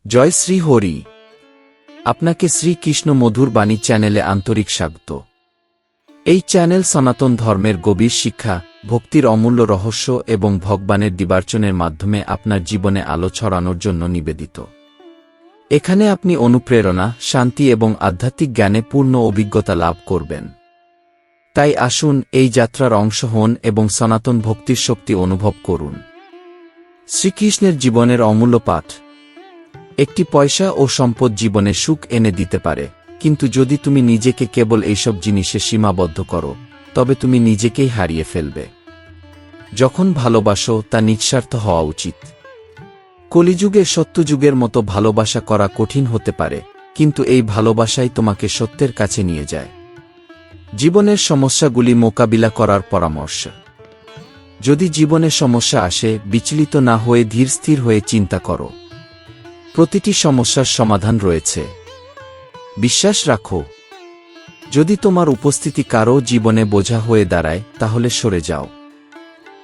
জয় শ্রী হরি। আপনাকে শ্রীকৃষ্ণ মধুর বাণী চ্যানেলে আন্তরিক স্বাগত। এই চ্যানেল সনাতন ধর্মের গভীর শিক্ষা, ভক্তির অমূল্য রহস্য এবং ভগবানের দিবার্চনের মাধ্যমে আপনার জীবনে আলো ছড়ানোর জন্য নিবেদিত। এখানে আপনি অনুপ্রেরণা, শান্তি এবং আধ্যাত্মিক জ্ঞানে পূর্ণ অভিজ্ঞতা লাভ করবেন। তাই আসুন এই যাত্রার অংশ হন এবং সনাতন ভক্তির শক্তি অনুভব করুন। শ্রীকৃষ্ণের জীবনের অমূল্য পাঠ। একটি পয়সা ও সম্পদ জীবনে সুখ এনে দিতে পারে, কিন্তু যদি তুমি নিজেকে কেবল এইসব জিনিসে সীমাবদ্ধ করো, তবে তুমি নিজেকেই হারিয়ে ফেলবে। যখন ভালোবাসো তা নিঃস্বার্থ হওয়া উচিত। কলিযুগে সত্যযুগের মতো ভালোবাসা করা কঠিন হতে পারে, কিন্তু এই ভালোবাসাই তোমাকে সত্যের কাছে নিয়ে যায়। জীবনের সমস্যাগুলি মোকাবিলা করার পরামর্শ। যদি জীবনে সমস্যা আসে, বিচলিত না হয়ে ধীরস্থির হয়ে চিন্তা করো। প্রতিটি সমস্যার সমাধান রয়েছে। বিশ্বাস রাখো। যদি তোমার উপস্থিতি কারও জীবনে বোঝা হয়ে দাঁড়ায়, তাহলে সরে যাও।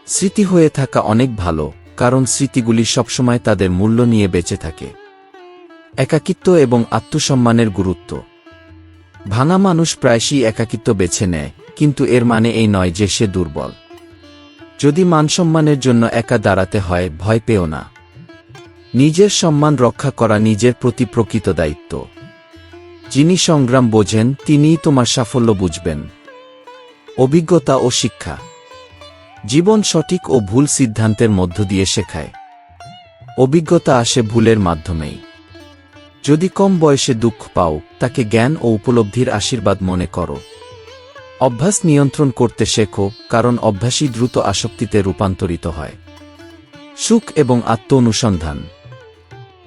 স্মৃতি হয়ে থাকা অনেক ভালো, কারণ স্মৃতিগুলি সবসময় তাদের মূল্য নিয়ে বেঁচে থাকে। একাকিত্ব এবং আত্মসম্মানের গুরুত্ব। ভাঙা মানুষ প্রায়শই একাকিত্ব বেছে নেয়, কিন্তু এর মানে এই নয় যে সে দুর্বল। যদি মানসম্মানের জন্য একা দাঁড়াতে হয়, ভয় পেও না। নিজের সম্মান রক্ষা করা নিজের প্রতি প্রকৃত দায়িত্ব। যিনি সংগ্রাম বোঝেন, তিনিই তোমার সাফল্য বুঝবেন। অভিজ্ঞতা ও শিক্ষা। জীবন সঠিক ও ভুল সিদ্ধান্তের মধ্য দিয়ে শেখায়। অভিজ্ঞতা আসে ভুলের মাধ্যমেই। যদি কম বয়সে দুঃখ পাও, তাকে জ্ঞান ও উপলব্ধির আশীর্বাদ মনে করো। অভ্যাস নিয়ন্ত্রণ করতে শেখো, কারণ অভ্যাসই দ্রুত আসক্তিতে রূপান্তরিত হয়। সুখ এবং আত্ম অনুসন্ধান।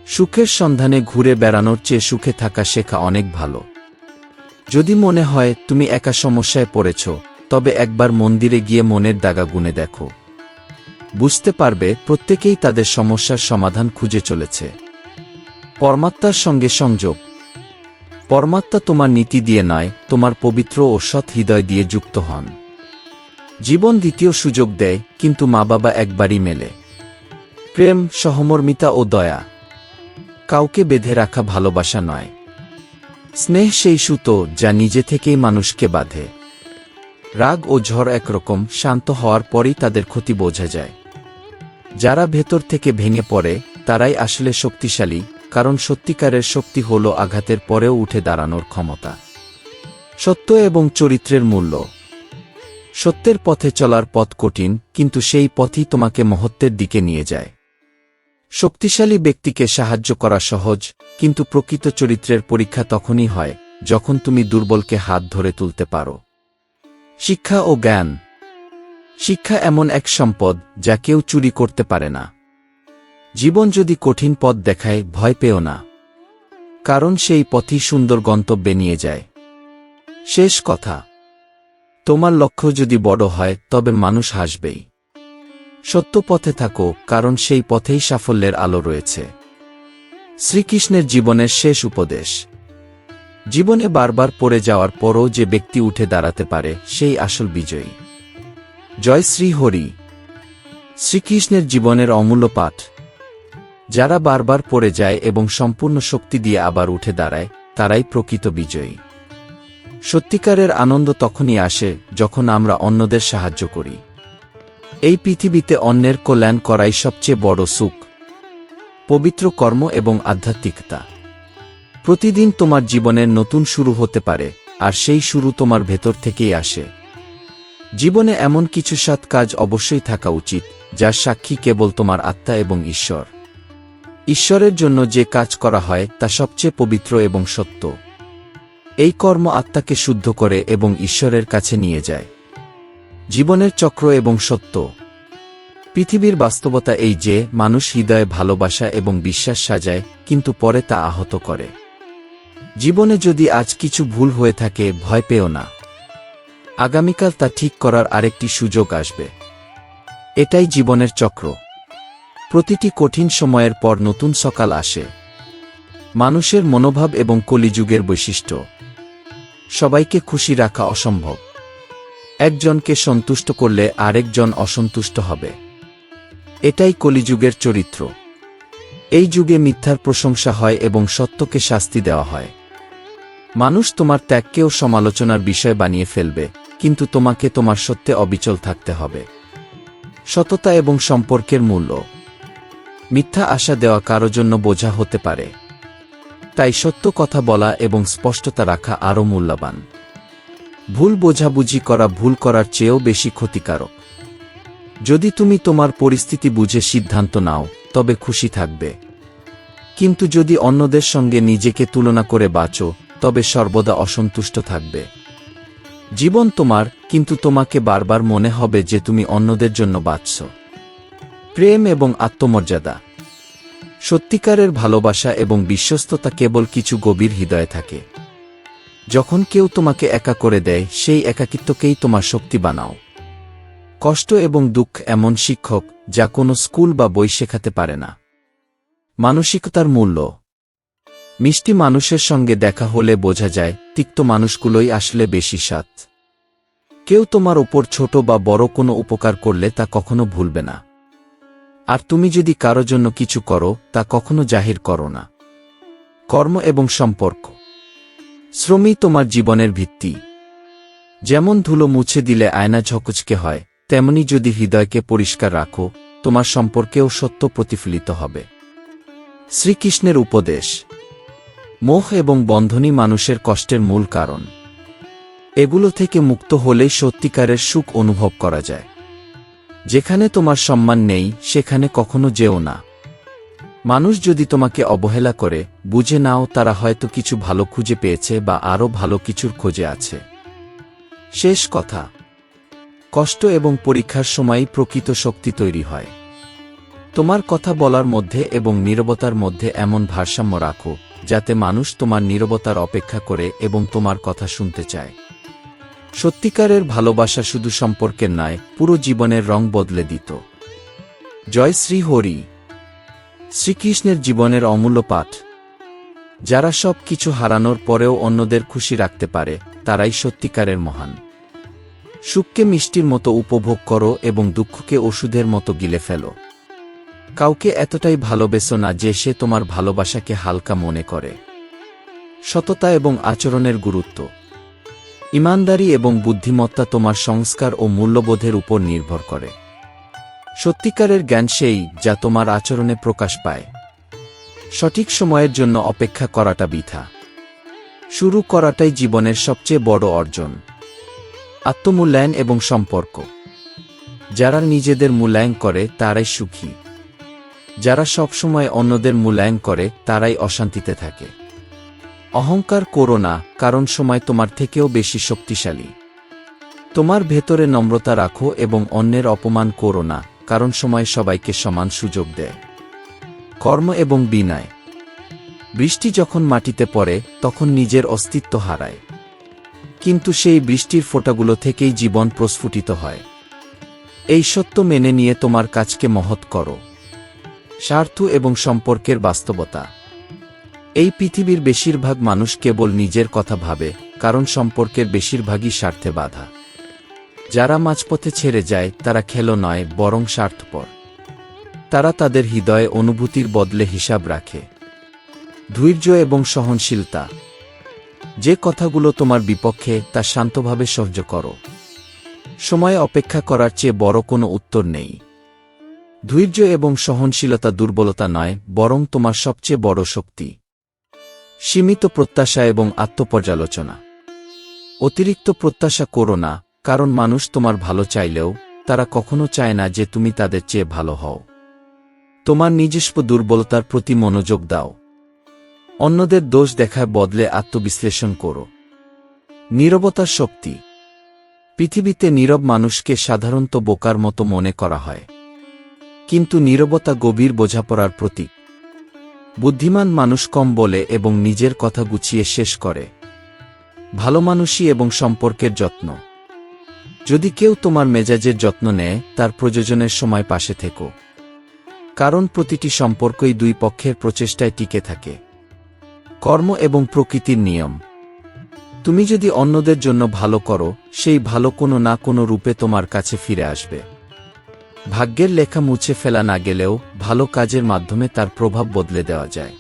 সুখের সন্ধানে ঘুরে বেড়ানোর চেয়ে সুখে থাকা শেখা অনেক ভালো। যদি মনে হয় তুমি একা সমস্যায় পড়েছ, তবে একবার মন্দিরে গিয়ে মনের দাগা গুনে দেখো। বুঝতে পারবে প্রত্যেকেই তাদের সমস্যার সমাধান খুঁজে চলেছে। পরমাত্মার সঙ্গে সংযোগ। পরমাত্মা তোমার নীতি দিয়ে নয়, তোমার পবিত্র ও সৎ হৃদয় দিয়ে যুক্ত হন। জীবন দ্বিতীয় সুযোগ দেয়, কিন্তু মা বাবা একবারই মেলে। প্রেম, সহমর্মিতা ও দয়া। কাউকে বেঁধে রাখা ভালোবাসা নয়। স্নেহ সেই সুতো যা নিজে থেকেই মানুষকে বাঁধে। রাগ ও ঝড় একরকম, শান্ত হওয়ার পরই তাদের ক্ষতি বোঝা যায়। যারা ভেতর থেকে ভেঙে পড়ে, তারাই আসলে শক্তিশালী, কারণ সত্যিকারের শক্তি হল আঘাতের পরেও উঠে দাঁড়ানোর ক্ষমতা। সত্য এবং চরিত্রের মূল্য। সত্যের পথে চলার পথ কঠিন, কিন্তু সেই পথই তোমাকে মহত্বের দিকে নিয়ে যায়। শক্তিশালী ব্যক্তিকে সাহায্য করা সহজ, কিন্তু প্রকৃত চরিত্রের পরীক্ষা তখনই হয় যখন তুমি দুর্বলকে হাত ধরে তুলতে পারো। শিক্ষা ও জ্ঞান। শিক্ষা এমন এক সম্পদ যা কেউ চুরি করতে পারে না। জীবন যদি কঠিন পথ দেখায়, ভয় পেও না, কারণ সেই পথই সুন্দর গন্তব্যে নিয়ে যায়। শেষ কথা, তোমার লক্ষ্য যদি বড় হয়, তবে মানুষ হাসবেই। সত্য পথে থাকো, কারণ সেই পথেই সাফল্যের আলো রয়েছে। শ্রীকৃষ্ণের জীবনের শেষ উপদেশ। জীবনে বারবার পড়ে যাওয়ার পরও যে ব্যক্তি উঠে দাঁড়াতে পারে, সেই আসল বিজয়ী। জয় শ্রী হরি। শ্রীকৃষ্ণের জীবনের অমূল্য পাঠ। যারা বারবার পড়ে যায় এবং সম্পূর্ণ শক্তি দিয়ে আবার উঠে দাঁড়ায়, তারাই প্রকৃত বিজয়ী। সত্যিকারের আনন্দ তখনই আসে যখন আমরা অন্যদের সাহায্য করি। এই পৃথিবীতে অন্যের কল্যাণ করাই সবচেয়ে বড় সুখ। পবিত্র কর্ম এবং আধ্যাত্মিকতা। প্রতিদিন তোমার জীবনের নতুন শুরু হতে পারে, আর সেই শুরু তোমার ভেতর থেকেই আসে। জীবনে এমন কিছু সৎ কাজ অবশ্যই থাকা উচিত, যার সাক্ষী কেবল তোমার আত্মা এবং ঈশ্বর। ঈশ্বরের জন্য যে কাজ করা হয় তা সবচেয়ে পবিত্র এবং সত্য। এই কর্ম আত্মাকে শুদ্ধ করে এবং ঈশ্বরের কাছে নিয়ে যায়। জীবনের চক্র এবং সত্য। পৃথিবীর বাস্তবতা এই যে, মানুষ হৃদয়ে ভালোবাসা এবং বিশ্বাস সাজায়, কিন্তু পরে তা আহত করে। জীবনে যদি আজ কিছু ভুল হয়ে থাকে, ভয় পেও না। আগামীকাল তা ঠিক করার আরেকটি সুযোগ আসবে। এটাই জীবনের চক্র। প্রতিটি কঠিন সময়ের পর নতুন সকাল আসে। মানুষের মনোভাব এবং কলিযুগের বৈশিষ্ট্য। সবাইকে খুশি রাখা অসম্ভব। একজনকে সন্তুষ্ট করলে আরেকজন অসন্তুষ্ট হবে। এটাই কলিযুগের চরিত্র। এই যুগে মিথ্যার প্রশংসা হয় এবং সত্যকে শাস্তি দেওয়া হয়। মানুষ তোমার ত্যাগকেও সমালোচনার বিষয় বানিয়ে ফেলবে, কিন্তু তোমাকে তোমার সত্যে অবিচল থাকতে হবে। সততা এবং সম্পর্কের মূল্য। মিথ্যা আশা দেওয়া কারো জন্য বোঝা হতে পারে, তাই সত্য কথা বলা এবং স্পষ্টতা রাখা আরও মূল্যবান। ভুল বোঝাবুঝি করা ভুল করার চেয়েও বেশি ক্ষতিকারক। যদি তুমি তোমার পরিস্থিতি বুঝে সিদ্ধান্ত নাও, তবে খুশি থাকবে। কিন্তু যদি অন্যদের সঙ্গে নিজেকে তুলনা করে বাঁচো, তবে সর্বদা অসন্তুষ্ট থাকবে। জীবন তোমার, কিন্তু তোমাকে বারবার মনে হবে যে তুমি অন্যদের জন্য বাঁচছ। প্রেম এবং আত্মমর্যাদা। সত্যিকারের ভালোবাসা এবং বিশ্বস্ততা কেবল কিছু গভীর হৃদয়ে থাকে। যখন কেউ তোমাকে একা করে দেয়, সেই একাকিত্বকেই তোমার শক্তি বানাও। কষ্ট এবং দুঃখ এমন শিক্ষক যা কোনো স্কুল বা বই শেখাতে পারে না। মানসিকতার মূল্য। মিষ্টি মানুষের সঙ্গে দেখা হলে বোঝা যায়, তিক্ত মানুষগুলোই আসলে বেশি স্বাদ। কেউ তোমার ওপর ছোট বা বড় কোনো উপকার করলে তা কখনো ভুলবে না। আর তুমি যদি কারো জন্য কিছু করো, তা কখনো জাহির করো না। কর্ম এবং সম্পর্ক। শ্রমই তোমার জীবনের ভিত্তি। যেমন ধুলো মুছে দিলে আয়না ঝকঝকে হয়, তেমনি যদি হৃদয়কে পরিষ্কার রাখো, তোমার সম্পর্কেও সত্য প্রতিফলিত হবে। শ্রীকৃষ্ণের উপদেশ। মোহ এবং বন্ধনই মানুষের কষ্টের মূল কারণ। এগুলো থেকে মুক্ত হলেই সত্যিকারের সুখ অনুভব করা যায়। যেখানে তোমার সম্মান নেই, সেখানে কখনো যেও না। মানুষ যদি তোমাকে অবহেলা করে, বুঝে নাও তারা হয়তো কিছু ভালো খুঁজে পেয়েছে বা আরও ভালো কিছুর খোঁজে আছে। শেষ কথা। কষ্ট এবং পরীক্ষার সময়ই প্রকৃত শক্তি তৈরি হয়। তোমার কথা বলার মধ্যে এবং নীরবতার মধ্যে এমন ভারসাম্য রাখো, যাতে মানুষ তোমার নীরবতার অপেক্ষা করে এবং তোমার কথা শুনতে চায়। সত্যিকারের ভালোবাসা শুধু সম্পর্কের নয়, পুরো জীবনের রং বদলে দিত। জয় শ্রী হরি। শ্রীকৃষ্ণের জীবনের অমূল্য পাঠ। যারা সব কিছু হারানোর পরেও অন্যদের খুশি রাখতে পারে, তারাই সত্যিকারের মহান। সুখকে মিষ্টির মতো উপভোগ করো এবং দুঃখকে ওষুধের মতো গিলে ফেলো। কাউকে এতটাই ভালোবেসো না যে সে তোমার ভালোবাসাকে হালকা মনে করে। সততা এবং আচরণের গুরুত্ব। ইমানদারি এবং বুদ্ধিমত্তা তোমার সংস্কার ও মূল্যবোধের উপর নির্ভর করে। সত্যিকারের জ্ঞান সেই যা তোমার আচরণে প্রকাশ পায়। সঠিক সময়ের জন্য অপেক্ষা করাটা বৃথা। শুরু করাটাই জীবনের সবচেয়ে বড় অর্জন। আত্মমূল্যায়ন এবং সম্পর্ক। যারা নিজেদের মূল্যায়ন করে তারাই সুখী। যারা সবসময় অন্যদের মূল্যায়ন করে তারাই অশান্তিতে থাকে। অহংকার করো না, কারণ সময় তোমার থেকেও বেশি শক্তিশালী। তোমার ভেতরে নম্রতা রাখো এবং অন্যের অপমান করো না, কারণ সময় সবাইকে সমান সুযোগ দেয়। কর্ম এবং বিনয়। বৃষ্টি যখন মাটিতে পড়ে, তখন নিজের অস্তিত্ব হারায়। কিন্তু সেই বৃষ্টির ফোঁটাগুলো থেকেই জীবন প্রস্ফুটিত হয়। এই সত্য মেনে নিয়ে তোমার কাজকে মহৎ করো। স্বার্থ এবং সম্পর্কের বাস্তবতা। এই পৃথিবীর বেশিরভাগ মানুষ কেবল নিজের কথা ভাবে, কারণ সম্পর্কের বেশিরভাগই স্বার্থে বাঁধা। যারা মাঝপথে ছেড়ে যায় তারা খেলো নয়, বরং স্বার্থপর। তারা তাদের হৃদয়ে অনুভূতির বদলে হিসাব রাখে। ধৈর্য এবং সহনশীলতা। যে কথাগুলো তোমার বিপক্ষে তা শান্তভাবে সহ্য করো। সময় অপেক্ষা করার চেয়ে বড় কোনো উত্তর নেই। ধৈর্য এবং সহনশীলতা দুর্বলতা নয়, বরং তোমার সবচেয়ে বড় শক্তি। সীমিত প্রত্যাশা এবং আত্মপর্যালোচনা। অতিরিক্ত প্রত্যাশা করো না, কারণ মানুষ তোমার ভালো চাইলেও তারা কখনো চায় না যে তুমি তাদের চেয়ে ভালো হও। তোমার নিজস্ব দুর্বলতার প্রতি মনোযোগ দাও। অন্যদের দোষ দেখার বদলে আত্মবিশ্লেষণ করো। নীরবতার শক্তি। পৃথিবীতে নীরব মানুষকে সাধারণত বোকার মতো মনে করা হয়, কিন্তু নীরবতা গভীর বোঝাপড়ার প্রতীক। বুদ্ধিমান মানুষ কম বলে এবং নিজের কথা গুছিয়ে শেষ করে। ভালো মানুষই এবং সম্পর্কের যত্ন। যদি কেউ তোমার মেজাজের যত্ন নেয়, তার প্রয়োজনের সময় পাশে থেকো, কারণ প্রতিটি সম্পর্কই দুই পক্ষের প্রচেষ্টায় টিকে থাকে। কর্ম এবং প্রকৃতির নিয়ম। তুমি যদি অন্যদের জন্য ভালো করো, সেই ভালো কোনো না কোনো রূপে তোমার কাছে ফিরে আসবে। ভাগ্যের লেখা মুছে ফেলা না গেলেও ভালো কাজের মাধ্যমে তার প্রভাব বদলে দেওয়া যায়।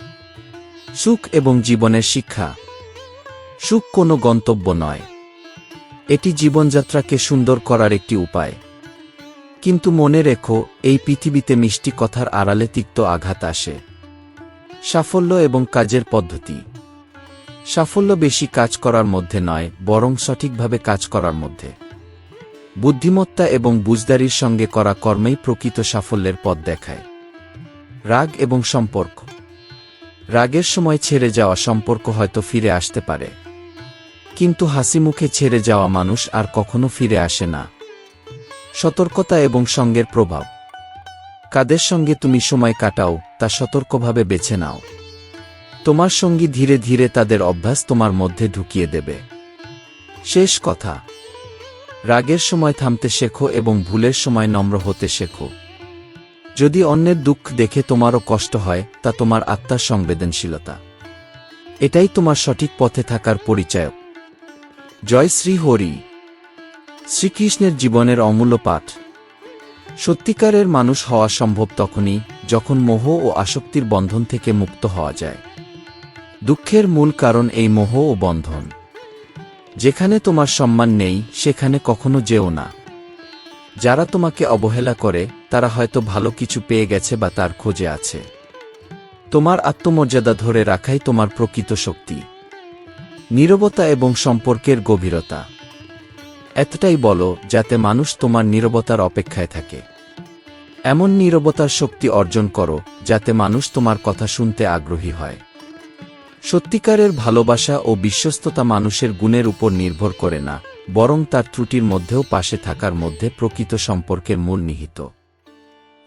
সুখ এবং জীবনের শিক্ষা। সুখ কোনো গন্তব্য নয়, এটি জীবনযাত্রাকে সুন্দর করার একটি উপায়। কিন্তু মনে রেখো, এই পৃথিবীতে মিষ্টি কথার আড়ালে তিক্ত আঘাত আসে। সাফল্য এবং কাজের পদ্ধতি। সাফল্য বেশি কাজ করার মধ্যে নয়, বরং সঠিকভাবে কাজ করার মধ্যে। বুদ্ধিমত্তা এবং বুঝদারির সঙ্গে করা কর্মেই প্রকৃত সাফল্যের পথ দেখায়। রাগ এবং সম্পর্ক। রাগের সময় ছেড়ে যাওয়া সম্পর্ক হয়তো ফিরে আসতে পারে, কিন্তু হাসিমুখে ছেড়ে যাওয়া মানুষ আর কখনো ফিরে আসে না। সতর্কতা এবং সঙ্গের প্রভাব। কাদের সঙ্গে তুমি সময় কাটাও তা সতর্কভাবে বেছে নাও। তোমার সঙ্গী ধীরে ধীরে তাদের অভ্যাস তোমার মধ্যে ঢুকিয়ে দেবে। শেষ কথা, রাগের সময় থামতে শেখো এবং ভুলের সময় নম্র হতে শেখো। যদি অন্যের দুঃখ দেখে তোমারও কষ্ট হয়, তা তোমার আত্মার সংবেদনশীলতা। এটাই তোমার সঠিক পথে থাকার পরিচায়ক। জয় শ্রী হরি। শ্রীকৃষ্ণের জীবনের অমূল্য পাঠ। সত্যিকারের মানুষ হওয়া সম্ভব তখনই যখন মোহ ও আসক্তির বন্ধন থেকে মুক্ত হওয়া যায়। দুঃখের মূল কারণ এই মোহ ও বন্ধন। যেখানে তোমার সম্মান নেই, সেখানে কখনো যেও না। যারা তোমাকে অবহেলা করে, তারা হয়তো ভালো কিছু পেয়ে গেছে বা তার খোঁজে আছে। তোমার আত্মমর্যাদা ধরে রাখাই তোমার প্রকৃত শক্তি। নীরবতা এবং সম্পর্কের গভীরতা। এতটাই বলো যাতে মানুষ তোমার নীরবতার অপেক্ষায় থাকে। এমন নীরবতার শক্তি অর্জন করো যাতে মানুষ তোমার কথা শুনতে আগ্রহী হয়। সত্যিকারের ভালোবাসা ও বিশ্বস্ততা মানুষের গুণের উপর নির্ভর করে না, বরং তার ত্রুটির মধ্যেও পাশে থাকার মধ্যে প্রকৃত সম্পর্কের মূল নিহিত।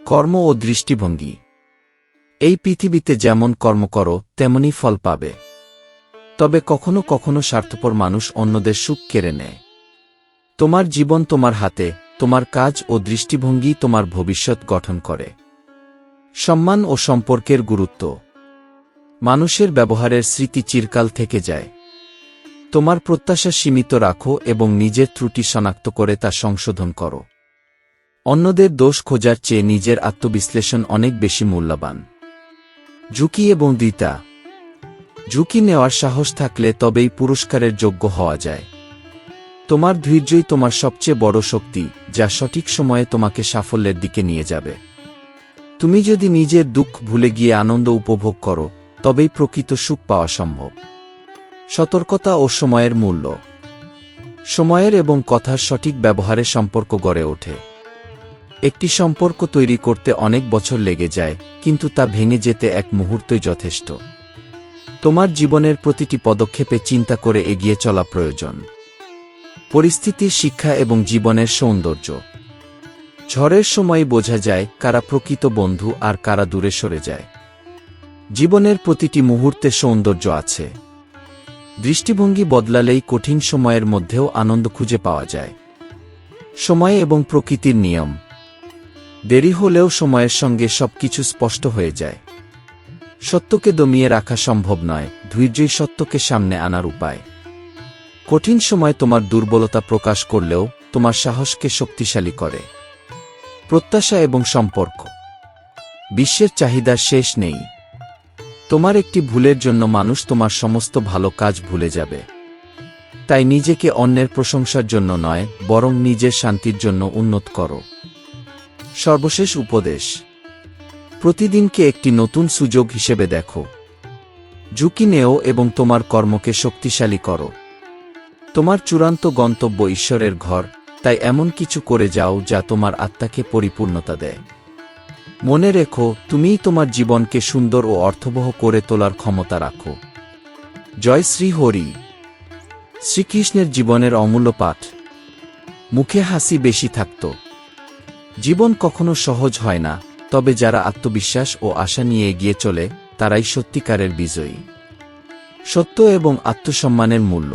কর্ম ও দৃষ্টিভঙ্গি। এই পৃথিবীতে যেমন কর্ম করো তেমনি ফল পাবে। তবে কখনো কখনো স্বার্থপর মানুষ অন্যদের সুখ কেড়ে নেয়। তোমার জীবন তোমার হাতে, তোমার কাজ ও দৃষ্টিভঙ্গি তোমার ভবিষ্যৎ গঠন করে। সম্মান ও সম্পর্কের গুরুত্ব। মানুষের ব্যবহারের স্মৃতি চিরকাল থেকে যায়। তোমার প্রত্যাশা সীমিত রাখো এবং নিজের ত্রুটি শনাক্ত করে তা সংশোধন করো। অন্যদের দোষ খোঁজার চেয়ে নিজের আত্মবিশ্লেষণ অনেক বেশি মূল্যবান। ঝুঁকি এবং দ্বিধা। ঝুঁকি নেওয়ার সাহস থাকলে তবেই পুরস্কারের যোগ্য হওয়া যায়। তোমার ধৈর্যই তোমার সবচেয়ে বড় শক্তি, যা সঠিক সময়ে তোমাকে সাফল্যের দিকে নিয়ে যাবে। তুমি যদি নিজের দুঃখ ভুলে গিয়ে আনন্দ উপভোগ করো, তবেই প্রকৃত সুখ পাওয়া সম্ভব। সতর্কতা ও সময়ের মূল্য। সময়ের এবং কথার সঠিক ব্যবহারে সম্পর্ক গড়ে ওঠে। একটি সম্পর্ক তৈরি করতে অনেক বছর লেগে যায়, কিন্তু তা ভেঙে যেতে এক মুহূর্তই যথেষ্ট। তোমার জীবনের প্রতিটি পদক্ষেপে চিন্তা করে এগিয়ে চলা প্রয়োজন। পরিস্থিতির শিক্ষা এবং জীবনের সৌন্দর্য। ঝড়ের সময় বোঝা যায় কারা প্রকৃত বন্ধু আর কারা দূরে সরে যায়। জীবনের প্রতিটি মুহূর্তে সৌন্দর্য আছে। দৃষ্টিভঙ্গি বদলালেই কঠিন সময়ের মধ্যেও আনন্দ খুঁজে পাওয়া যায়। সময় এবং প্রকৃতির নিয়ম। দেরি হলেও সময়ের সঙ্গে সবকিছু স্পষ্ট হয়ে যায়। সত্যকে দমিয়ে রাখা সম্ভব নয়, ধৈর্যই সত্যকে সামনে আনার উপায়। কঠিন সময় তোমার দুর্বলতা প্রকাশ করলেও তোমার সাহসকে শক্তিশালী করে। প্রত্যাশা এবং সম্পর্ক। বিশ্বের চাহিদার শেষ নেই। তোমার একটি ভুলের জন্য মানুষ তোমার সমস্ত ভালো কাজ ভুলে যাবে। তাই নিজেকে অন্যের প্রশংসার জন্য নয়, বরং নিজের শান্তির জন্য উন্নত করো। সর্বশেষ উপদেশ। প্রতিদিনকে একটি নতুন সুযোগ হিসেবে দেখো। ঝুঁকি নেও এবং তোমার কর্মকে শক্তিশালী করো। তোমার চূড়ান্ত গন্তব্য ঈশ্বরের ঘর, তাই এমন কিছু করে যাও যা তোমার আত্মাকে পরিপূর্ণতা দেয়। মনে রেখো, তুমিই তোমার জীবনকে সুন্দর ও অর্থবহ করে তোলার ক্ষমতা রাখো। জয় শ্রী হরি। শ্রীকৃষ্ণের জীবনের অমূল্য পাঠ। মুখে হাসি বেশি থাকত। জীবন কখনো সহজ হয় না, তবে যারা আত্মবিশ্বাস ও আশা নিয়ে এগিয়ে চলে, তারাই সত্যিকারের বিজয়ী। সত্য এবং আত্মসম্মানের মূল্য।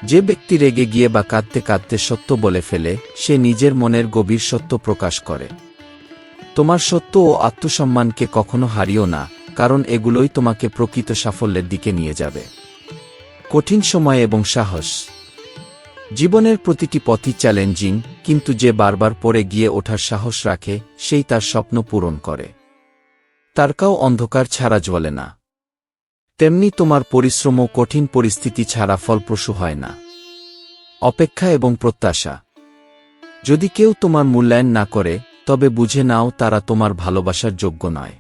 যে ব্যক্তি রেগে গিয়ে বা কাঁদতে কাঁদতে সত্য বলে ফেলে, সে নিজের মনের গভীর সত্য প্রকাশ করে। তোমার সত্য ও আত্মসম্মানকে কখনো হারিও না, কারণ এগুলোই তোমাকে প্রকৃত সাফল্যের দিকে নিয়ে যাবে। কঠিন সময় এবং সাহস। জীবনের প্রতিটি পথই চ্যালেঞ্জিং, কিন্তু যে বারবার পড়ে গিয়ে ওঠার সাহস রাখে সেই তার স্বপ্ন পূরণ করে। তারকাও অন্ধকার ছাড়া জ্বলে না, তেমনি তোমার পরিশ্রমও কঠিন পরিস্থিতি ছাড়া ফলপ্রসূ হয় না। অপেক্ষা এবং প্রত্যাশা। যদি কেউ তোমার মূল্যায়ন না করে, তবে বুঝে নাও তারা তোমার ভালোবাসার যোগ্য নয়।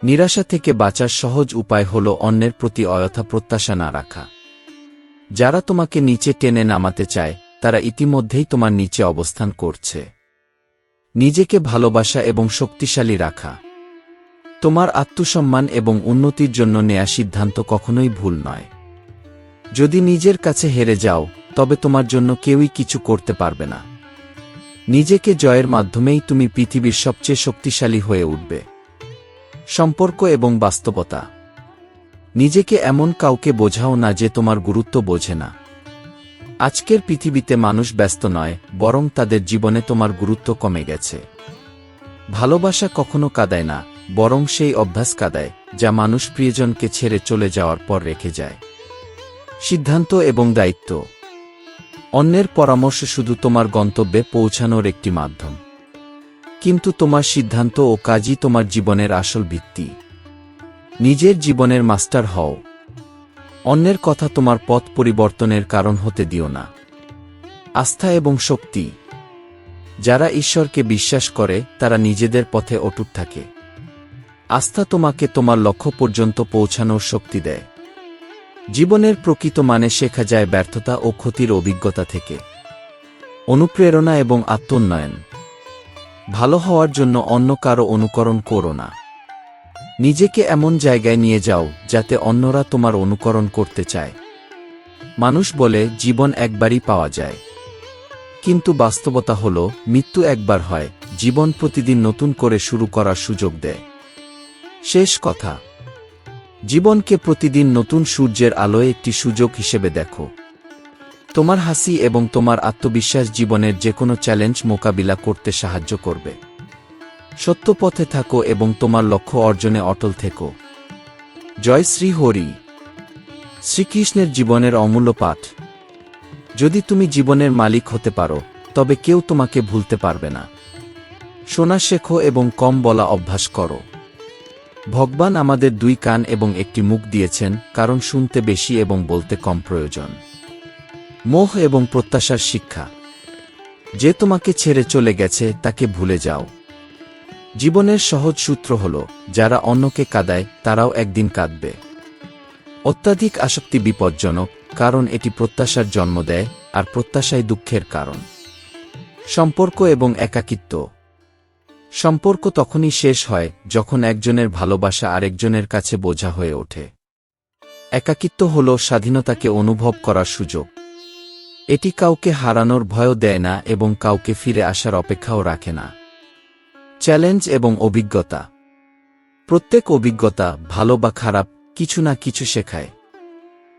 নিরাশা থেকে বাঁচার সহজ উপায় হল অন্যের প্রতি অযথা প্রত্যাশা না রাখা। যারা তোমাকে নিচে টেনে নামাতে চায়, তারা ইতিমধ্যেই তোমার নিচে অবস্থান করছে। নিজেকে ভালোবাসা এবং শক্তিশালী রাখা। তোমার আত্মসম্মান এবং উন্নতির জন্য নেয়া সিদ্ধান্ত কখনোই ভুল নয়। যদি নিজের কাছে হেরে যাও, তবে তোমার জন্য কেউই কিছু করতে পারবে না। নিজেকে জয়ের মাধ্যমেই তুমি পৃথিবীর সবচেয়ে শক্তিশালী হয়ে উঠবে। সম্পর্ক এবং বাস্তবতা। নিজেকে এমন কাউকে বোঝাও না যে তোমার গুরুত্ব বোঝে না। আজকের পৃথিবীতে মানুষ ব্যস্ত নয়, বরং তাদের জীবনে তোমার গুরুত্ব কমে গেছে। ভালোবাসা কখনো কাঁদায় না, বরং সেই অভ্যাস কাঁদায় যা মানুষ প্রিয়জনকে ছেড়ে চলে যাওয়ার পর রেখে যায়। সিদ্ধান্ত এবং দায়িত্ব। অন্যের পরামর্শ শুধু তোমার গন্তব্যে পৌঁছানোর একটি মাধ্যম, কিন্তু তোমার সিদ্ধান্ত ও কাজই তোমার জীবনের আসল ভিত্তি। নিজের জীবনের মাস্টার হও। অন্যের কথা তোমার পথ পরিবর্তনের কারণ হতে দিও না। আস্থা এবং শক্তি। যারা ঈশ্বরকে বিশ্বাস করে তারা নিজেদের পথে অটুট থাকে। আস্থা তোমাকে তোমার লক্ষ্য পর্যন্ত পৌঁছানোর শক্তি দেয়। জীবনের প্রকৃত মানে শেখা যায় ব্যর্থতা ও ক্ষতির অভিজ্ঞতা থেকে। অনুপ্রেরণা এবং আত্মোন্নয়ন। ভালো হওয়ার জন্য অন্য কারো অনুকরণ করো না। নিজেকে এমন জায়গায় নিয়ে যাও যাতে অন্যরা তোমার অনুকরণ করতে চায়। মানুষ বলে জীবন একবারই পাওয়া যায়, কিন্তু বাস্তবতা হল মৃত্যু একবার হয়। জীবন প্রতিদিন নতুন করে শুরু করার সুযোগ দেয়। শেষ কথা, জীবনকে প্রতিদিন নতুন সূর্যের আলোয় একটি সুযোগ হিসেবে দেখো। তোমার হাসি এবং তোমার আত্মবিশ্বাস জীবনের যেকোনো চ্যালেঞ্জ মোকাবিলা করতে সাহায্য করবে। সত্য পথে থাকো এবং তোমার লক্ষ্য অর্জনে অটল থেকো। জয় শ্রী হরি। শ্রীকৃষ্ণের জীবনের অমূল্য পাঠ। যদি তুমি জীবনের মালিক হতে পারো, তবে কেউ তোমাকে ভুলতে পারবে না। শোনা শেখো এবং কম বলা অভ্যাস করো। ভগবান আমাদের দুই কান এবং একটি মুখ দিয়েছেন, কারণ শুনতে বেশি এবং বলতে কম প্রয়োজন। মোহ এবং প্রত্যাশার শিক্ষা। যে তোমাকে ছেড়ে চলে গেছে তাকে ভুলে যাও। জীবনের সহজ সূত্র হল, যারা অন্যকে কাঁদায় তারাও একদিন কাঁদবে। অত্যাধিক আসক্তি বিপজ্জনক, কারণ এটি প্রত্যাশার জন্ম দেয়, আর প্রত্যাশাই দুঃখের কারণ। সম্পর্ক এবং একাকিত্ব। সম্পর্ক তখনই শেষ হয় যখন একজনের ভালোবাসা আরেকজনের কাছে বোঝা হয়ে ওঠে। একাকিত্ব হল স্বাধীনতাকে অনুভব করার সুযোগ। এটি কাউকে হারানোর ভয়ও দেয় না এবং কাউকে ফিরে আসার অপেক্ষাও রাখে না। চ্যালেঞ্জ এবং অভিজ্ঞতা। প্রত্যেক অভিজ্ঞতা, ভালো বা খারাপ, কিছু না কিছু শেখায়।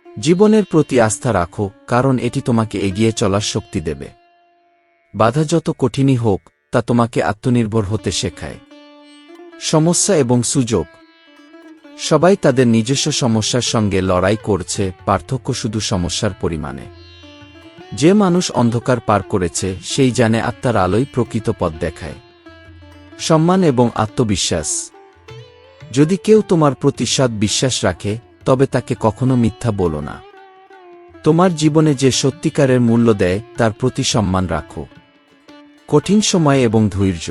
জীবনের প্রতি আস্থা রাখো, কারণ এটি তোমাকে এগিয়ে চলার শক্তি দেবে। বাধা যত কঠিনই হোক, তা তোমাকে আত্মনির্ভর হতে শেখায়। সমস্যা এবং সুযোগ। সবাই তাদের নিজস্ব সমস্যার সঙ্গে লড়াই করছে, পার্থক্য শুধু সমস্যার পরিমাণে। যে মানুষ অন্ধকার পার করেছে সেই জানে আত্মার আলোই প্রকৃত পথ দেখায়। সম্মান এবং আত্মবিশ্বাস। যদি কেউ তোমার প্রতি সৎ বিশ্বাস রাখে, তবে তাকে কখনো মিথ্যা বলো না। তোমার জীবনে যে সত্যিকারের মূল্য দেয় তার প্রতি সম্মান রাখো। কঠিন সময় এবং ধৈর্য।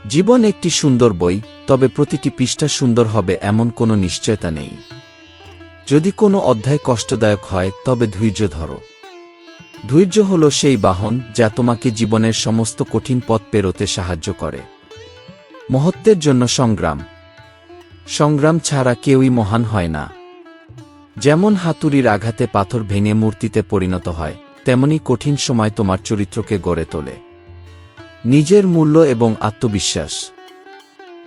জীবন একটি সুন্দর বই, তবে প্রতিটি পৃষ্ঠা সুন্দর হবে এমন কোনো নিশ্চয়তা নেই। যদি কোনো অধ্যায় কষ্টদায়ক হয়, তবে ধৈর্য ধরো। ধৈর্য হল সেই বাহন যা তোমাকে জীবনের সমস্ত কঠিন পথ পেরোতে সাহায্য করে। মহত্বের জন্য সংগ্রাম। সংগ্রাম ছাড়া কেউই মহান হয় না। যেমন হাতুড়ির আঘাতে পাথর ভেঙে মূর্তিতে পরিণত হয়, তেমনি কঠিন সময় তোমার চরিত্রকে গড়ে তোলে। নিজের মূল্য এবং আত্মবিশ্বাস।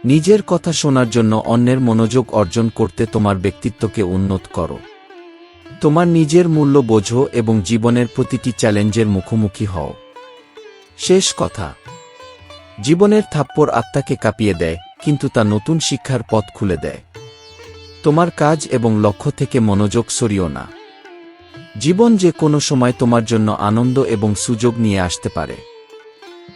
নিজের কথা শোনার জন্য অন্যের মনোযোগ অর্জন করতে তোমার ব্যক্তিত্বকে উন্নত করো। তোমার নিজের মূল্য বোঝো এবং জীবনের প্রতিটি চ্যালেঞ্জের মুখোমুখি হও। শেষ কথা, জীবনের থাপ্পড় আত্মাকে কাঁপিয়ে দেয়, কিন্তু তা নতুন শিক্ষার পথ খুলে দেয়। তোমার কাজ এবং লক্ষ্য থেকে মনোযোগ সরিও না। জীবন যে কোনো সময় তোমার জন্য আনন্দ এবং সুযোগ নিয়ে আসতে পারে।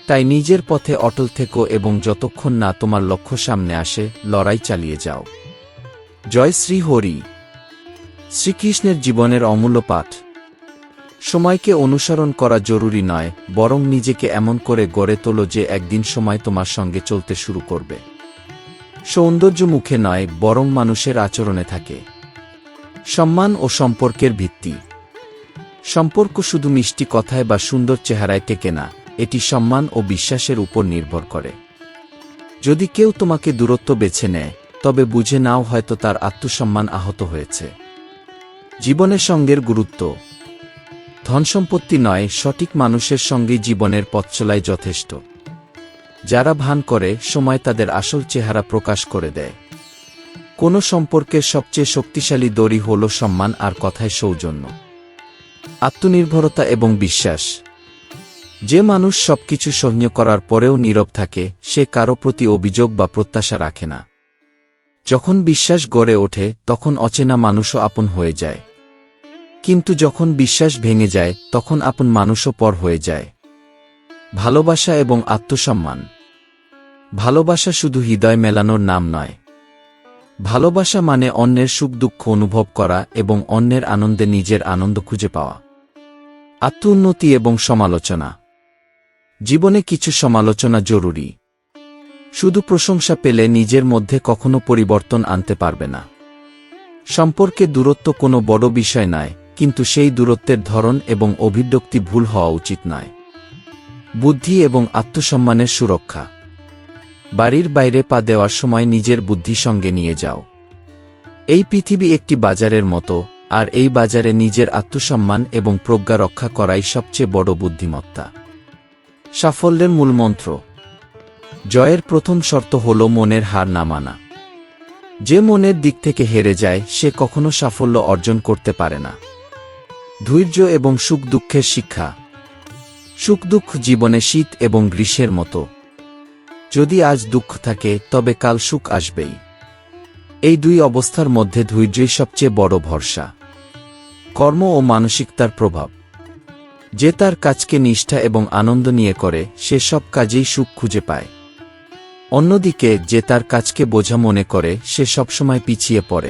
তাই নিজের পথে অটল থেকো এবং যতক্ষণ না তোমার লক্ষ্য সামনে আসে লড়াই চালিয়ে যাও। জয় শ্রী হরি। শ্রীকৃষ্ণের জীবনের অমূল্য পাঠ। সময়কে অনুসরণ করা জরুরি নয়, বরং নিজেকে এমন করে গড়ে তোলো যে একদিন সময় তোমার সঙ্গে চলতে শুরু করবে। সৌন্দর্য মুখে নয়, বরং মানুষের আচরণে থাকে। সম্মান ও সম্পর্কের ভিত্তি। সম্পর্ক শুধু মিষ্টি কথায় বা সুন্দর চেহারায় টেকে না, এটি সম্মান ও বিশ্বাসের উপর নির্ভর করে। যদি কেউ তোমাকে দূরত্ব বেছে নেয়, তবে বুঝে নাও হয়তো তার আত্মসম্মান আহত হয়েছে। জীবনের সঙ্গের গুরুত্ব। ধনসম্পত্তি নয়, সঠিক মানুষের সঙ্গেই জীবনের পথচলায় যথেষ্ট। যারা ভান করে, সময় তাদের আসল চেহারা প্রকাশ করে দেয়। কোনো সম্পর্কের সবচেয়ে শক্তিশালী দড়ি হল সম্মান আর কথায় সৌজন্য। আত্মনির্ভরতা এবং বিশ্বাস। যে মানুষ সবকিছু সহ্য করার পরেও নীরব থাকে, সে কারো প্রতি অভিযোগ বা প্রত্যাশা রাখে না। যখন বিশ্বাস গড়ে ওঠে, তখন অচেনা মানুষও আপন হয়ে যায়। কিন্তু যখন বিশ্বাস ভেঙে যায়, তখন আপন মানুষও পর হয়ে যায়। ভালোবাসা এবং আত্মসম্মান। ভালোবাসা শুধু হৃদয় মেলানোর নাম নয়। ভালোবাসা মানে অন্যের সুখ দুঃখ অনুভব করা এবং অন্যের আনন্দে নিজের আনন্দ খুঁজে পাওয়া। আত্মোন্নতি এবং সমালোচনা। জীবনে কিছু সমালোচনা জরুরি। শুধু প্রশংসা পেলে নিজের মধ্যে কখনো পরিবর্তন আনতে পারবে না। সম্পর্কে দূরত্ব কোনো বড় বিষয় নয়, কিন্তু সেই দূরত্বের ধরন এবং অভিব্যক্তি ভুল হওয়া উচিত নয়। বুদ্ধি এবং আত্মসম্মানের সুরক্ষা। বাড়ির বাইরে পা দেওয়ার সময় নিজের বুদ্ধি সঙ্গে নিয়ে যাও। এই পৃথিবী একটি বাজারের মতো, আর এই বাজারে নিজের আত্মসম্মান এবং প্রজ্ঞা রক্ষা করাই সবচেয়ে বড় বুদ্ধিমত্তা। সাফল্যের মূলমন্ত্র। জয়ের প্রথম শর্ত হল মনের হার না মানা। যে মনের দিক থেকে হেরে যায়, সে কখনো সাফল্য অর্জন করতে পারে না। ধৈর্য এবং সুখ দুঃখের শিক্ষা। সুখ দুঃখ জীবনে শীত এবং গ্রীষ্মের মতো। যদি আজ দুঃখ থাকে, তবে কাল সুখ আসবেই। এই দুই অবস্থার মধ্যে ধৈর্যই সবচেয়ে বড় ভরসা। কর্ম ও মানসিকতার প্রভাব। যে তার কাজকে নিষ্ঠা এবং আনন্দ নিয়ে করে, সে সব কাজেই সুখ খুঁজে পায়। অন্যদিকে যে তার কাজকে বোঝা মনে করে, সে সবসময় পিছিয়ে পড়ে।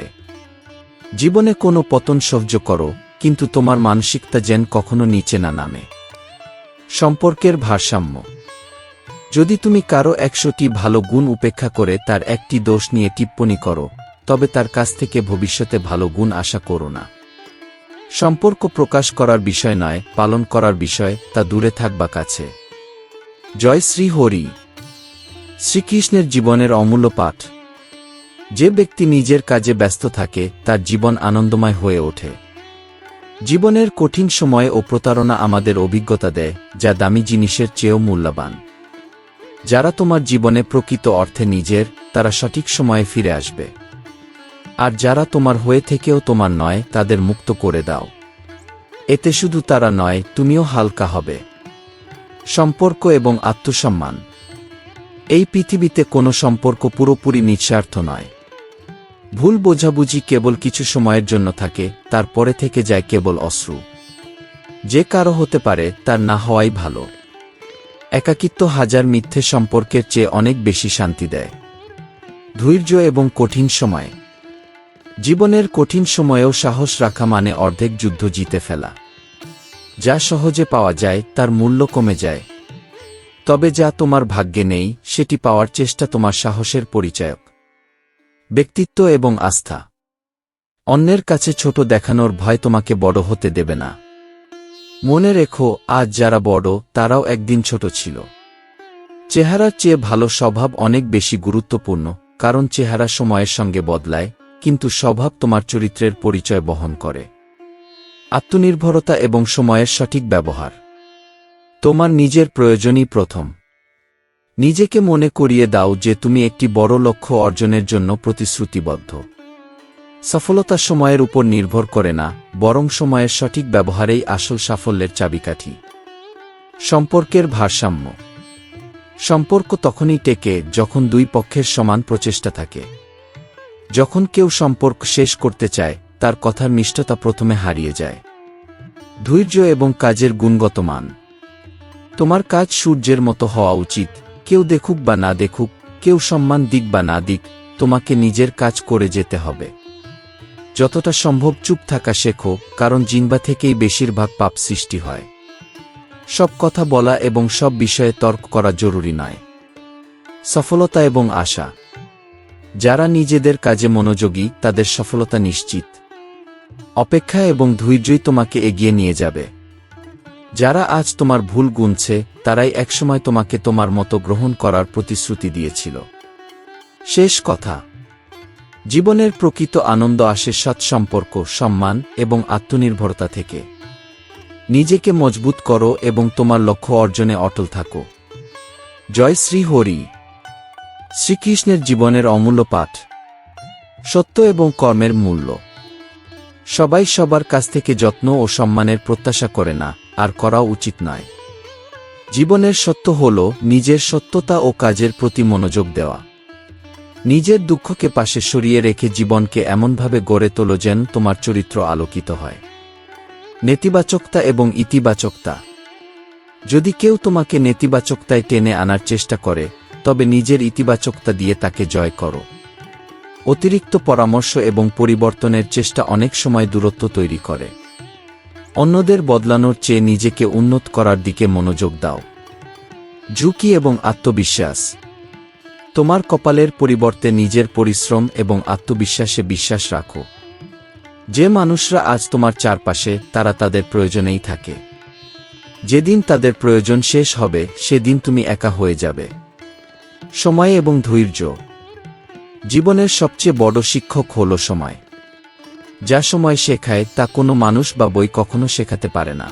জীবনে কোনো পতন সহ্য করো, কিন্তু তোমার মানসিকতা যেন কখনো নিচে না নামে। সম্পর্কের ভারসাম্য। যদি তুমি কারো 100টি ভালো গুণ উপেক্ষা করে তার একটি দোষ নিয়ে টিপ্পনী করো, তবে তার কাছ থেকে ভবিষ্যতে ভালো গুণ আশা করো না। সম্পর্ক প্রকাশ করার বিষয় নয়, পালন করার বিষয়, তা দূরে থাক বা কাছে। জয় শ্রী হরি। শ্রীকৃষ্ণের জীবনের অমূল্য পাঠ। যে ব্যক্তি নিজের কাজে ব্যস্ত থাকে, তার জীবন আনন্দময় হয়ে ওঠে। জীবনের কঠিন সময় ও প্রতারণা আমাদের অভিজ্ঞতা দেয়, যা দামি জিনিসের চেয়েও মূল্যবান। যারা তোমার জীবনে প্রকৃত অর্থে নিজের, তারা সঠিক সময়ে ফিরে আসবে। আর যারা তোমার হয়ে থেকেও তোমার নয়, তাদের মুক্ত করে দাও। এতে শুধু তারা নয়, তুমিও হালকা হবে। সম্পর্ক এবং আত্মসম্মান। এই পৃথিবীতে কোনো সম্পর্ক পুরোপুরি নিঃস্বার্থ নয়। ভুল বোঝাবুঝি কেবল কিছু সময়ের জন্য থাকে, তারপরে থেকে যায় কেবল অশ্রু। যে কারো হতে পারে, তার না হওয়াই ভালো। একাকিত্ব হাজার মিথ্যে সম্পর্কের চেয়ে অনেক বেশি শান্তি দেয়। ধৈর্য এবং কঠিন সময়। জীবনের কঠিন সময়েও সাহস রাখা মানে অর্ধেক যুদ্ধ জিতে ফেলা। যা সহজে পাওয়া যায়, তার মূল্য কমে যায়। তবে যা তোমার ভাগ্যে নেই, সেটি পাওয়ার চেষ্টা তোমার সাহসের পরিচায়ক। ব্যক্তিত্ব এবং আস্থা। অন্যের কাছে ছোট দেখানোর ভয় তোমাকে বড় হতে দেবে না। মনে রেখো, আজ যারা বড়, তারাও একদিন ছোট ছিল। চেহারার চেয়ে ভালো স্বভাব অনেক বেশি গুরুত্বপূর্ণ, কারণ চেহারা সময়ের সঙ্গে বদলায়, কিন্তু স্বভাব তোমার চরিত্রের পরিচয় বহন করে। আত্মনির্ভরতা এবং সময়ের সঠিক ব্যবহার। তোমার নিজের প্রয়োজনই প্রথম। নিজেকে মনে করিয়ে দাও যে তুমি একটি বড় লক্ষ্য অর্জনের জন্য প্রতিশ্রুতিবদ্ধ। সফলতা সময়ের উপর নির্ভর করে না, বরং সময়ের সঠিক ব্যবহারেই আসল সাফল্যের চাবিকাঠি। সম্পর্কের ভারসাম্য। সম্পর্ক তখনই টেকে যখন দুই পক্ষের সমান প্রচেষ্টা থাকে। যখন কেউ সম্পর্ক শেষ করতে চায়, তার কথার মিষ্টতা প্রথমে হারিয়ে যায়। ধৈর্য এবং কাজের গুণগত মান। তোমার কাজ সূর্যের মতো হওয়া উচিত, কেউ দেখুক বা না দেখুক, কেউ সম্মান দিক বা না দিক, তোমাকে নিজের কাজ করে যেতে হবে। যতটা সম্ভব চুপ থাকা শেখো, কারণ জিহ্বা থেকেই বেশিরভাগ পাপ সৃষ্টি হয়। সব কথা বলা এবং সব বিষয়ে তর্ক করা জরুরি নয়। সফলতা এবং আশা। যারা নিজেদের কাজে মনোযোগী তাদের সফলতা নিশ্চিত। অপেক্ষা এবং ধৈর্যই তোমাকে এগিয়ে নিয়ে যাবে। যারা আজ তোমার ভুল গুনছে তারাই একসময় তোমাকে তোমার মতো গ্রহণ করার প্রতিশ্রুতি দিয়েছিল। শেষ কথা, জীবনের প্রকৃত আনন্দ আসে সৎ সম্পর্ক, সম্মান এবং আত্মনির্ভরতা থেকে। নিজেকে মজবুত করো এবং তোমার লক্ষ্য অর্জনে অটল থাকো। জয় শ্রী হরি। শ্রীকৃষ্ণের জীবনের অমূল্য পাঠ। সত্য এবং কর্মের মূল্য। সবাই সবার কাছ থেকে যত্ন ও সম্মানের প্রত্যাশা করে না, আর করাও উচিত নয়। জীবনের সত্য হল নিজের সত্যতা ও কাজের প্রতি মনোযোগ দেওয়া। নিজের দুঃখকে পাশে সরিয়ে রেখে জীবনকে এমনভাবে গড়ে তোলো যেন তোমার চরিত্র আলোকিত হয়। নেতিবাচকতা এবং ইতিবাচকতা। যদি কেউ তোমাকে নেতিবাচকতায় টেনে আনার চেষ্টা করে, তবে নিজের ইতিবাচকতা দিয়ে তাকে জয় করো। অতিরিক্ত পরামর্শ এবং পরিবর্তনের চেষ্টা অনেক সময় দূরত্ব তৈরি করে। অন্যদের বদলানোর চেয়ে নিজেকে উন্নত করার দিকে মনোযোগ দাও। ঝুঁকি এবং আত্মবিশ্বাস। তোমার কপালের পরিবর্তে নিজের পরিশ্রম এবং আত্মবিশ্বাসে বিশ্বাস রাখো। যে মানুষরা আজ তোমার চারপাশে, তারা তাদের প্রয়োজনেই থাকে। যেদিন তাদের প্রয়োজন শেষ হবে সেদিন তুমি একা হয়ে যাবে। সময় এবং ধৈর্য। জীবনের সবচেয়ে বড় শিক্ষক হল সময়। যা সময় শেখায় তা কোনো মানুষ বা বই কখনো শেখাতে পারে না।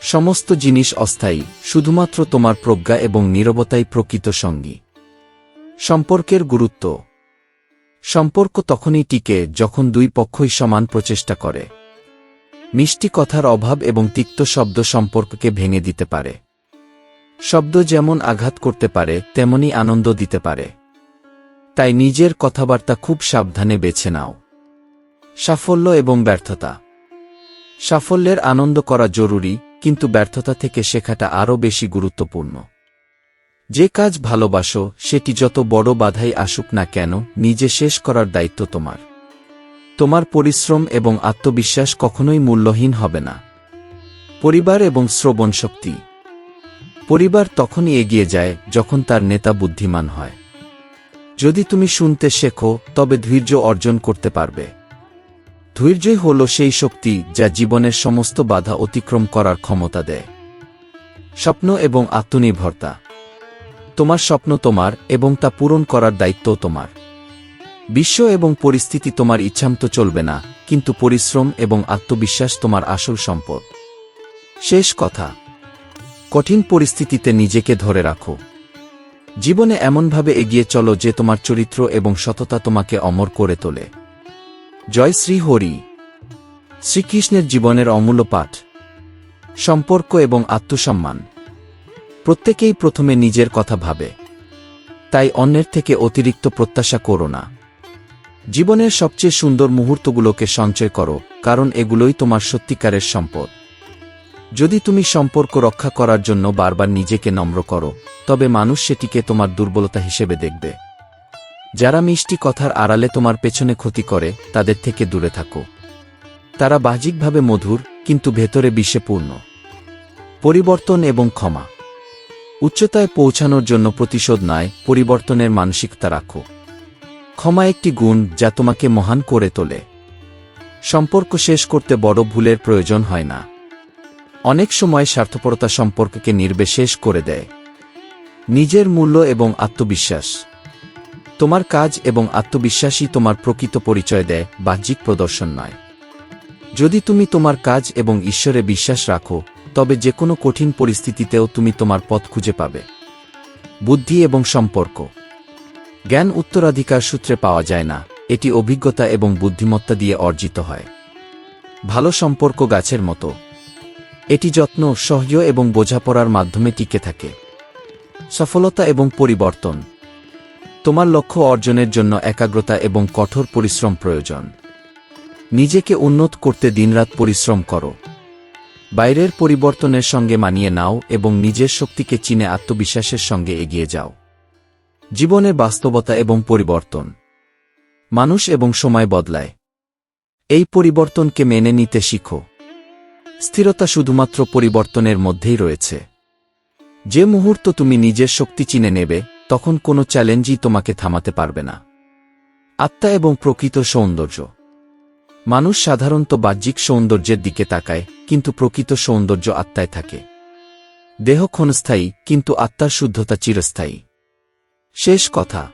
সমস্ত জিনিস অস্থায়ী, শুধুমাত্র তোমার প্রজ্ঞা এবং নীরবতাই প্রকৃত সঙ্গী। সম্পর্কের গুরুত্ব। সম্পর্ক তখনই টিকে যখন দুই পক্ষই সমান প্রচেষ্টা করে। মিষ্টি কথার অভাব এবং তিক্ত শব্দ সম্পর্ককে ভেঙে দিতে পারে। শব্দ যেমন আঘাত করতে পারে তেমনি আনন্দ দিতে পারে। তাই নিজের কথাবার্তা খুব সাবধানে বেছে নাও। সাফল্য এবং ব্যর্থতা। সাফল্যের আনন্দ করা জরুরি, কিন্তু ব্যর্থতা থেকে শেখাটা আরও বেশি গুরুত্বপূর্ণ। যে কাজ ভালোবাসো সেটি যত বড় বাধাই আসুক না কেন, নিজে শেষ করার দায়িত্ব তোমার। তোমার পরিশ্রম এবং আত্মবিশ্বাস কখনোই মূল্যহীন হবে না। পরিবার এবং শ্রবণ শক্তি। পরিবার তখনই এগিয়ে যায় যখন তার নেতা বুদ্ধিমান হয়। যদি তুমি শুনতে শেখো তবে ধৈর্য অর্জন করতে পারবে। ধৈর্যই হল সেই শক্তি যা জীবনের সমস্ত বাধা অতিক্রম করার ক্ষমতা দেয়। স্বপ্ন এবং আত্মনির্ভরতা। তোমার স্বপ্ন তোমার এবং তা পূরণ করার দায়িত্বও তোমার। বিশ্ব এবং পরিস্থিতি তোমার ইচ্ছামতো চলবে না, কিন্তু পরিশ্রম এবং আত্মবিশ্বাস তোমার আসল সম্পদ। শেষ কথা, কঠিন পরিস্থিতিতে নিজেকে ধরে রাখো। জীবনে এমনভাবে এগিয়ে চলো যে তোমার চরিত্র এবং সততা তোমাকে অমর করে তোলে। জয় শ্রী হরি। শ্রীকৃষ্ণের জীবনের অমূল্য পাঠ। সম্পর্ক এবং আত্মসম্মান। প্রত্যেকেই প্রথমে নিজের কথা ভাবে, তাই অন্যের থেকে অতিরিক্ত প্রত্যাশা করো না। জীবনের সবচেয়ে সুন্দর মুহূর্তগুলোকে সঞ্চয় করো, কারণ এগুলোই তোমার সত্যিকারের সম্পদ। যদি তুমি সম্পর্ক রক্ষা করার জন্য বারবার নিজেকে নম্র করো, তবে মানুষ সেটিকে তোমার দুর্বলতা হিসেবে দেখবে। যারা মিষ্টি কথার আড়ালে তোমার পেছনে ক্ষতি করে তাদের থেকে দূরে থাকো। তারা বাহ্যিকভাবে মধুর, কিন্তু ভেতরে বিষে পূর্ণ। পরিবর্তন এবং ক্ষমা। উচ্চতায় পৌঁছানোর জন্য প্রতিশোধ নয়, পরিবর্তনের মানসিকতা রাখো। ক্ষমা একটি গুণ যা তোমাকে মহান করে তোলে। সম্পর্ক শেষ করতে বড় ভুলের প্রয়োজন হয় না। অনেক সময় স্বার্থপরতা সম্পর্ককে নির্বিশেষ করে দেয়। নিজের মূল্য এবং আত্মবিশ্বাস। তোমার কাজ এবং আত্মবিশ্বাসই তোমার প্রকৃত পরিচয় দেয়, বাহ্যিক প্রদর্শন নয়। যদি তুমি তোমার কাজ এবং ঈশ্বরে বিশ্বাস রাখো, তবে যে কোনো কঠিন পরিস্থিতিতেও তুমি তোমার পথ খুঁজে পাবে। বুদ্ধি এবং সম্পর্ক। জ্ঞান উত্তরাধিকার সূত্রে পাওয়া যায় না, এটি অভিজ্ঞতা এবং বুদ্ধিমত্তা দিয়ে অর্জিত হয়। ভালো সম্পর্ক গাছের মতো, এটি যত্ন, সহ্য এবং বোঝাপড়ার মাধ্যমে টিকে থাকে। সফলতা এবং পরিবর্তন। তোমার লক্ষ্য অর্জনের জন্য একাগ্রতা এবং কঠোর পরিশ্রম প্রয়োজন। নিজেকে উন্নত করতে দিনরাত পরিশ্রম করো। বাইরের পরিবর্তনের সঙ্গে মানিয়ে নাও এবং নিজের শক্তিকে চিনে আত্মবিশ্বাসের সঙ্গে এগিয়ে যাও। জীবনের বাস্তবতা এবং পরিবর্তন। মানুষ এবং সময় বদলায়। এই পরিবর্তনকে মেনে নিতে শিখো। স্থিরতা শুধুমাত্র পরিবর্তনের মধ্যেই রয়েছে। যে মুহূর্ত তুমি নিজের শক্তি চিনে নেবে, তখন কোনো চ্যালেঞ্জই তোমাকে থামাতে পারবে না। আত্মা এবং প্রকৃত সৌন্দর্য। মানুষ সাধারণত বাহ্যিক সৌন্দর্যের দিকে তাকায়, কিন্তু প্রকৃত সৌন্দর্য আত্মায় থাকে। দেহ ক্ষণস্থায়ী, কিন্তু আত্মার শুদ্ধতা চিরস্থায়ী। শেষ কথা,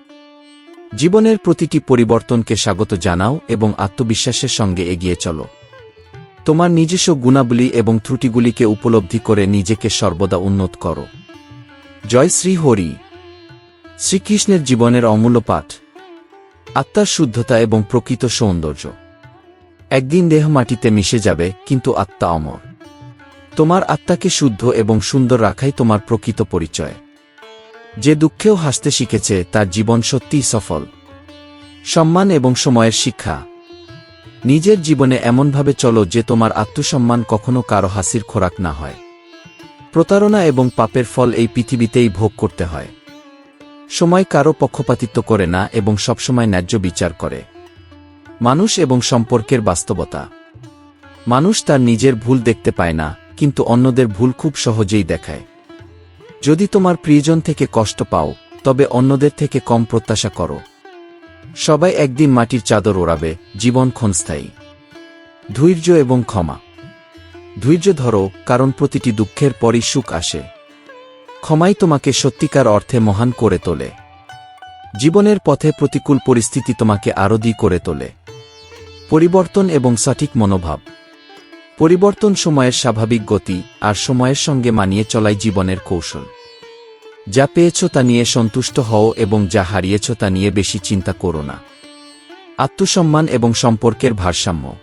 জীবনের প্রতিটি পরিবর্তনকে স্বাগত জানাও এবং আত্মবিশ্বাসের সঙ্গে এগিয়ে চলো। তোমার নিজস্ব গুণাবলী এবং ত্রুটিগুলিকে উপলব্ধি করে নিজেকে সর্বদা উন্নত করো। জয় শ্রী হরি। শ্রীকৃষ্ণের জীবনের অমূল্য পাঠ। আত্মার শুদ্ধতা এবং প্রকৃত সৌন্দর্য। একদিন দেহ মাটিতে মিশে যাবে, কিন্তু আত্মা অমর। তোমার আত্মাকে শুদ্ধ এবং সুন্দর রাখাই তোমার প্রকৃত পরিচয়। যে দুঃখেও হাসতে শিখেছে তার জীবন সত্যিই সফল। সম্মান এবং সময়ের শিক্ষা। নিজের জীবনে এমনভাবে চলো যে তোমার আত্মসম্মান কখনো কারো হাসির খোরাক না হয়। প্রতারণা এবং পাপের ফল এই পৃথিবীতেই ভোগ করতে হয়। সময় কারো পক্ষপাতিত্ব করে না এবং সবসময় ন্যায্য বিচার করে। মানুষ এবং সম্পর্কের বাস্তবতা। মানুষ তার নিজের ভুল দেখতে পায় না, কিন্তু অন্যদের ভুল খুব সহজেই দেখায়। যদি তোমার প্রিয়জন থেকে কষ্ট পাও, তবে অন্যদের থেকে কম প্রত্যাশা করো। সবাই একদিন মাটির চাদর ওড়াবে, জীবন ক্ষণস্থায়ী। ধৈর্য এবং ক্ষমা। ধৈর্য ধরো, কারণ প্রতিটি দুঃখের পরই সুখ আসে। ক্ষমাই তোমাকে সত্যিকার অর্থে মহান করে তোলে। জীবনের পথে প্রতিকূল পরিস্থিতি তোমাকে আরও করে তোলে। পরিবর্তন এবং সঠিক মনোভাব। পরিবর্তন সময়ের স্বাভাবিক গতি, আর সময়ের সঙ্গে মানিয়ে চলাই জীবনের কৌশল। যা পেয়েছ তা নিয়ে সন্তুষ্ট হও এবং যা হারিয়েছ তা নিয়ে বেশি চিন্তা করো না। আত্মসম্মান এবং সম্পর্কের ভারসাম্য।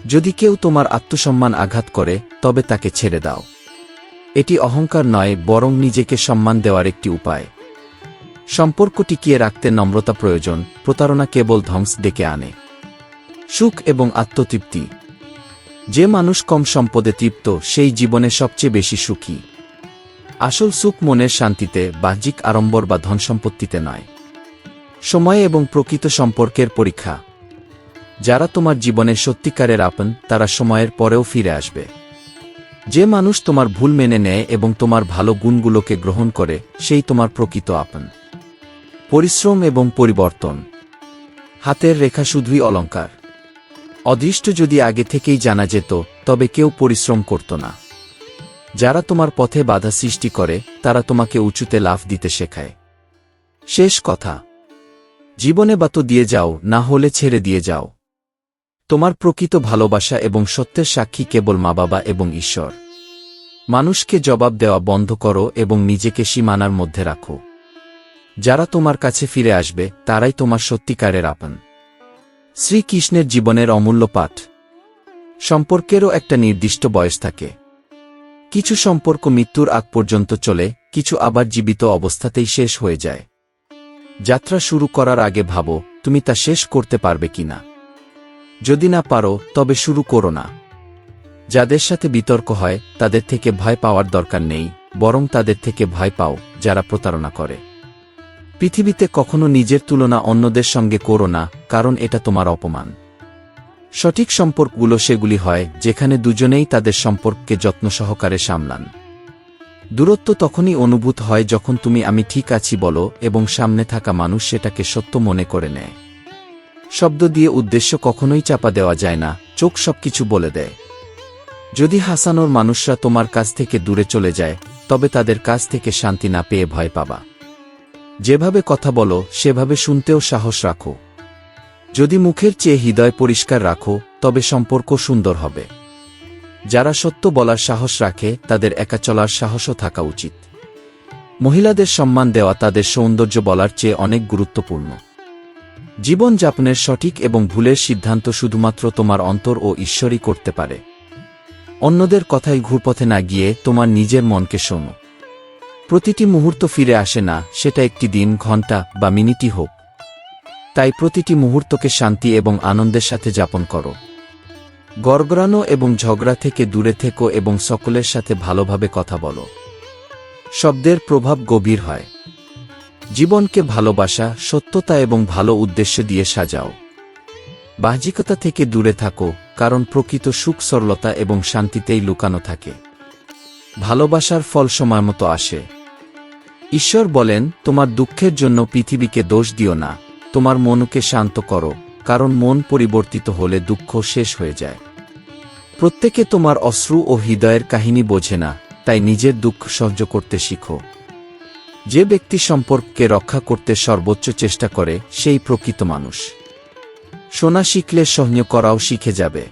যদি কেউ তোমার আত্মসম্মান আঘাত করে, তবে তাকে ছেড়ে দাও। এটি অহংকার নয়, বরং নিজেকে সম্মান দেওয়ার একটি উপায়। সম্পর্ক টিকিয়ে রাখতে নম্রতা প্রয়োজন, প্রতারণা কেবল ধ্বংস ডেকে আনে। সুখ এবং আত্মতৃপ্তি। যে মানুষ কম সম্পদে তৃপ্ত, সেই জীবনে সবচেয়ে বেশি সুখী। আসল সুখ মনের শান্তিতে, বাহ্যিক আড়ম্বর বা ধনসম্পত্তিতে নয়। সময় এবং প্রকৃত সম্পর্কের পরীক্ষা। যারা তোমার জীবনে সত্যিকারের আপন, তারা সময়ের পরেও ফিরে আসবে। যে মানুষ তোমার ভুল মেনে নেয় এবং তোমার ভালো গুণগুলোকে গ্রহণ করে, সেই তোমার প্রকৃত আপন। পরিশ্রম এবং পরিবর্তন। হাতের রেখা শুধুই অলংকার। অদৃষ্ট যদি আগে থেকেই জানা যেত, তবে কেউ পরিশ্রম করত না। যারা তোমার পথে বাধা সৃষ্টি করে, তারা তোমাকে উঁচুতে লাফ দিতে শেখায়। শেষ কথা, জীবনে বা তো দিয়ে যাও, না হলে ছেড়ে দিয়ে যাও। তোমার প্রকৃত ভালোবাসা এবং সত্যের সাক্ষী কেবল মা বাবা এবং ঈশ্বর। মানুষকে জবাব দেওয়া বন্ধ করো এবং নিজেকে সীমানার মধ্যে রাখো। যারা তোমার কাছে ফিরে আসবে, তারাই তোমার সত্যিকারের আপন। শ্রীকৃষ্ণের জীবনের অমূল্য পাঠ। সম্পর্কেরও একটা নির্দিষ্ট বয়স থাকে। কিছু সম্পর্ক মৃত্যুর আগ পর্যন্ত চলে, কিছু আবার জীবিত অবস্থাতেই শেষ হয়ে যায়। যাত্রা শুরু করার আগে ভাবো, তুমি তা শেষ করতে পারবে কিনা। যদি না পারো, তবে শুরু করো না। যাদের সাথে বিতর্ক হয়, তাদের থেকে ভয় পাওয়ার দরকার নেই, বরং তাদের থেকে ভয় পাও যারা প্রতারণা করে। পৃথিবীতে কখনো নিজের তুলনা অন্যদের সঙ্গে করো না, কারণ এটা তোমার অপমান। সঠিক সম্পর্কগুলো সেগুলি হয় যেখানে দুজনেই তাদের সম্পর্ককে যত্ন সহকারে সামলান। দূরত্ব তখনই অনুভূত হয় যখন তুমি আমি ঠিক আছি বলো এবং সামনে থাকা মানুষ সেটাকে সত্য মনে করে নেয়। শব্দ দিয়ে উদ্দেশ্য কখনোই চাপা দেওয়া যায় না, চোখ সবকিছু বলে দেয়। যদি হাসানোর মানুষরা তোমার কাছ থেকে দূরে চলে যায়, তবে তাদের কাছ থেকে শান্তি না পেয়ে ভয় পাবা। যেভাবে কথা বলো, সেভাবে শুনতেও সাহস রাখো। যদি মুখের চেয়ে হৃদয় পরিষ্কার রাখো, তবে সম্পর্ক সুন্দর হবে। যারা সত্য বলার সাহস রাখে, তাদের একা চলার সাহসও থাকা উচিত। মহিলাদের সম্মান দেওয়া তাদের সৌন্দর্য বলার চেয়ে অনেক গুরুত্বপূর্ণ। জীবনযাপনের সঠিক এবং ভুলের সিদ্ধান্ত শুধুমাত্র তোমার অন্তর ও ঈশ্বরই করতে পারে। অন্যদের কথায় ঘুরপথে না গিয়ে তোমার নিজের মনকে শোনো। প্রতিটি মুহূর্ত ফিরে আসে না, সেটা একটি দিন, ঘন্টা বা মিনিটই হোক। তাই প্রতিটি মুহূর্তকে শান্তি এবং আনন্দের সাথে যাপন করো। গড়গড়ানো এবং ঝগড়া থেকে দূরে থেকো এবং সকলের সাথে ভালোভাবে কথা বলো। শব্দের প্রভাব গভীর হয়। জীবনকে ভালোবাসা, সত্যতা এবং ভালো উদ্দেশ্য দিয়ে সাজাও। বাহ্যিকতা থেকে দূরে থাকো, কারণ প্রকৃত সুখ সরলতা এবং শান্তিতেই লুকানো থাকে। ভালোবাসার ফল সময়মতো আসে। ঈশ্বর বলেন, তোমার দুঃখের জন্য পৃথিবীকে দোষ দিও না, তোমার মনকে শান্ত করো, কারণ মন পরিবর্তিত হলে দুঃখ শেষ হয়ে যায়। প্রত্যেকে তোমার অশ্রু ও হৃদয়ের কাহিনী বোঝে না, তাই নিজের দুঃখ সহ্য করতে শিখো। যে ব্যক্তি সম্পর্ককে রক্ষা করতে সর্বোচ্চ চেষ্টা করে, সেই প্রকৃত মানুষ। শোনা শিখলে সহ্য করাও শিখে যাবে।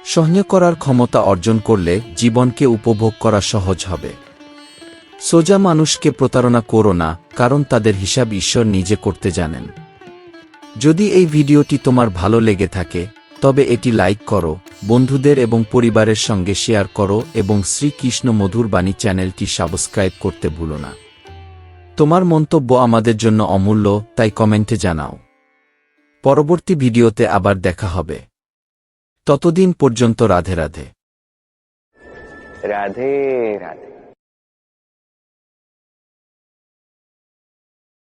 সহ্য করার ক্ষমতা অর্জন করলে জীবনকে উপভোগ করা সহজ হবে। সোজা মানুষকে প্রতারণা করো না, কারণ তাদের হিসাব ঈশ্বর নিজে করতে জানেন। যদি এই ভিডিওটি তোমার ভালো লেগে থাকে, তবে এটি লাইক করো, বন্ধুদের এবং পরিবারের সঙ্গে শেয়ার করো এবং শ্রীকৃষ্ণ মধুর বাণী চ্যানেলটি সাবস্ক্রাইব করতে ভুলো না। তোমার মন্তব্য আমাদের জন্য অমূল্য, তাই কমেন্টে জানাও। পরবর্তী ভিডিওতে আবার দেখা হবে। ততদিন পর্যন্ত রাধে রাধে। রাধে রাধে।